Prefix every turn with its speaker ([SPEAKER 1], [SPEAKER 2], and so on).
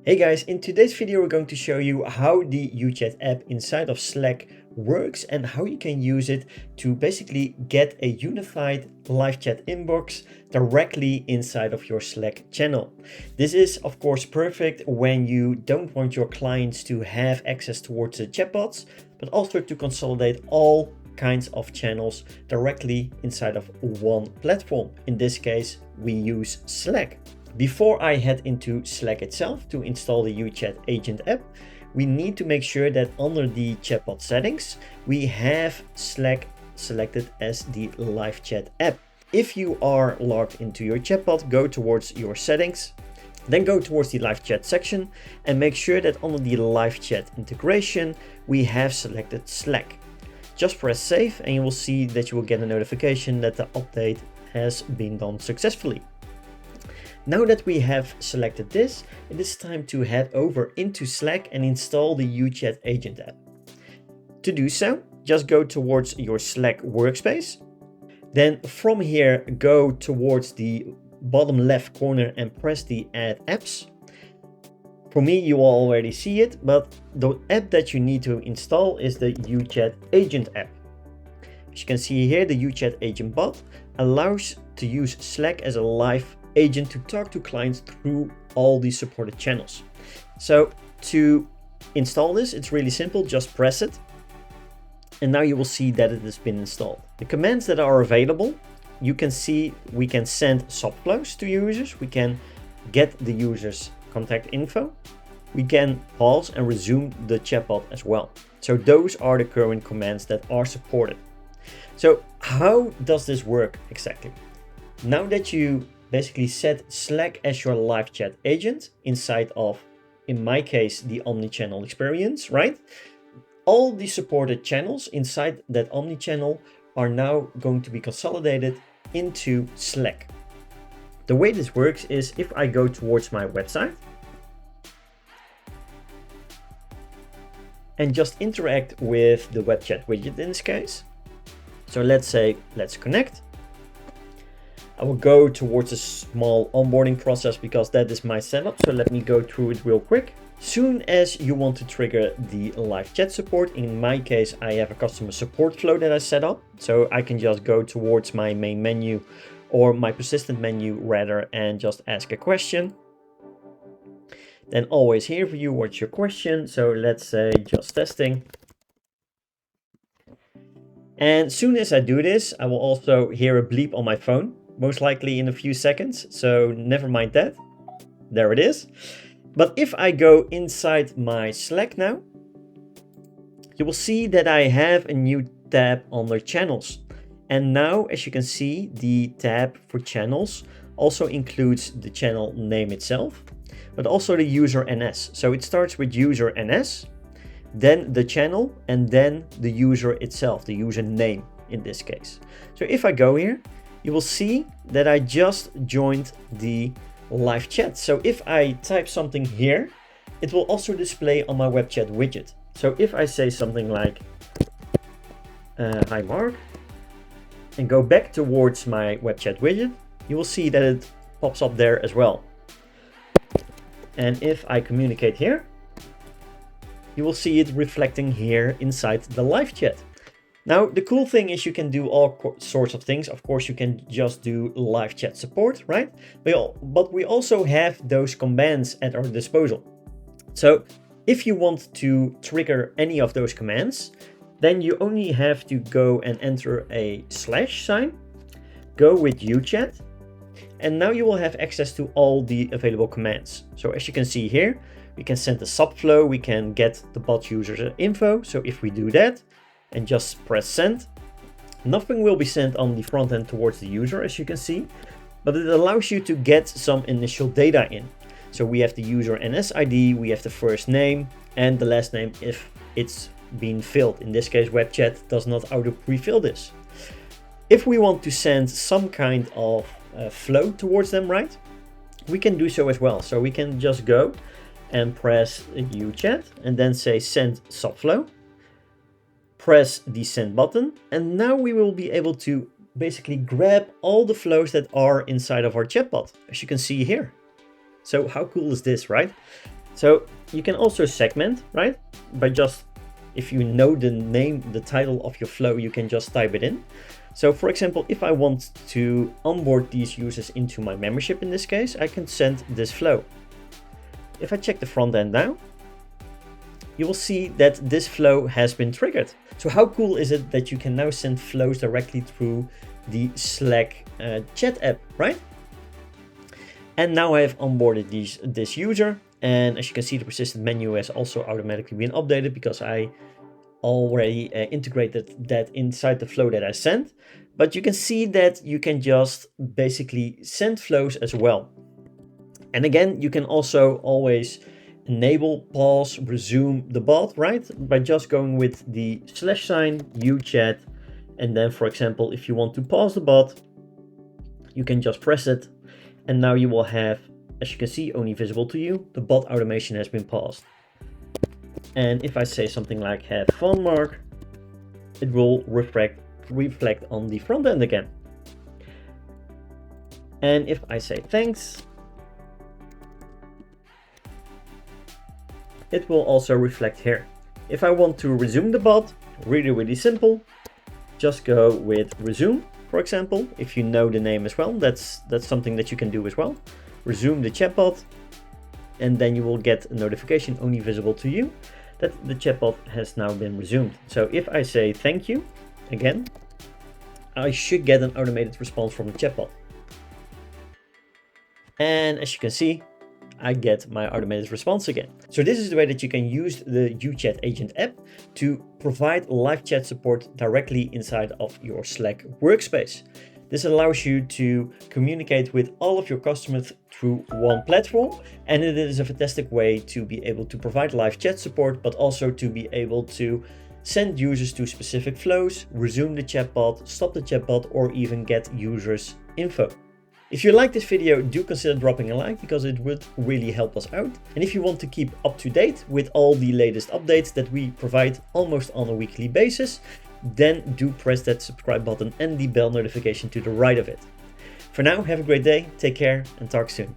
[SPEAKER 1] Hey guys, in today's video we're going to show you how the UChat app inside of Slack works and how you can use it to basically get a unified live chat inbox directly inside of your Slack channel. This is of course perfect when you don't want your clients to have access towards the chatbots, but also to consolidate all kinds of channels directly inside of one platform. In this case, we use Slack. Before I head into Slack itself to install the UChat agent app, we need to make sure that under the chatbot settings, we have Slack selected as the live chat app. If you are logged into your chatbot, go towards your settings, then go towards the live chat section and make sure that under the live chat integration, we have selected Slack. Just press save and you will see that you will get a notification that the update has been done successfully. Now that we have selected this, it is time to head over into Slack and install the UChat agent app. To do so, just go towards your Slack workspace. Then from here, go towards the bottom left corner and press the Add Apps. For me, you will already see it, but the app that you need to install is the UChat agent app. As you can see here, the UChat agent bot allows to use Slack as a live agent to talk to clients through all the supported channels. So to install this, it's really simple, just press it. And now you will see that it has been installed. The commands that are available, you can see we can send subflows to users. We can get the user's contact info. We can pause and resume the chatbot as well. So those are the current commands that are supported. So how does this work exactly? Now that you basically set Slack as your live chat agent inside of, in my case, the Omni-Channel experience, right? All the supported channels inside that Omni-Channel are now going to be consolidated into Slack. The way this works is if I go towards my website and just interact with the web chat widget in this case. So let's say, let's connect. I will go towards a small onboarding process because that is my setup. So let me go through it real quick. Soon as you want to trigger the live chat support, in my case, I have a customer support flow that I set up. So I can just go towards my main menu or my persistent menu rather and just ask a question. Then always here for you, what's your question? So let's say just testing. And soon as I do this, I will also hear a bleep on my phone, most likely in a few seconds. So never mind that. There it is. But if I go inside my Slack now, you will see that I have a new tab under channels. And now, as you can see, the tab for channels also includes the channel name itself, but also the user NS. So it starts with user NS, then the channel, and then the user itself, the user name in this case. So if I go here, you will see that I just joined the live chat. So if I type something here, it will also display on my web chat widget. So if I say something like, hi Mark, and go back towards my web chat widget, you will see that it pops up there as well. And if I communicate here, you will see it reflecting here inside the live chat. Now, the cool thing is you can do all sorts of things. Of course, you can just do live chat support, right? But we also have those commands at our disposal. So if you want to trigger any of those commands, then you only have to go and enter a slash sign, go with UChat, and now you will have access to all the available commands. So as you can see here, we can send a subflow, we can get the bot user info. So if we do that and just press send, nothing will be sent on the front end towards the user, as you can see, but it allows you to get some initial data in. So we have the user NS ID, we have the first name and the last name if it's been filled. In this case, web chat does not auto pre-fill this. If we want to send some kind of flow towards them, right, we can do so as well. So we can just go and press UChat and then say send subflow, press the send button, and now we will be able to basically grab all the flows that are inside of our chatbot, as you can see here. So how cool is this, right? So you can also segment, right? By just, if you know the name, the title of your flow, you can just type it in. So for example, if I want to onboard these users into my membership in this case, I can send this flow. If I check the front end now, you will see that this flow has been triggered. So how cool is it that you can now send flows directly through the Slack chat app, right? And now I have onboarded this user, and as you can see, the persistent menu has also automatically been updated because I already integrated that inside the flow that I sent. But you can see that you can just basically send flows as well. And again, you can also always enable, pause, resume the bot, right? By just going with the /sign UChat. And then, for example, if you want to pause the bot, you can just press it. And now you will have, as you can see, only visible to you, the bot automation has been paused. And if I say something like have fun, Mark, it will reflect on the front end again. And if I say thanks, it will also reflect here. If I want to resume the bot, really simple, just go with resume, for example. If you know the name as well, that's something that you can do as well. Resume the chatbot, and then you will get a notification only visible to you that the chatbot has now been resumed. So if I say thank you, again, I should get an automated response from the chatbot. And as you can see, I get my automated response again. So this is the way that you can use the UChat agent app to provide live chat support directly inside of your Slack workspace. This allows you to communicate with all of your customers through one platform, and it is a fantastic way to be able to provide live chat support, but also to be able to send users to specific flows, resume the chatbot, stop the chatbot, or even get users info. If you like this video, do consider dropping a like because it would really help us out. And if you want to keep up to date with all the latest updates that we provide almost on a weekly basis, then do press that subscribe button and the bell notification to the right of it. For now, have a great day, take care, and talk soon.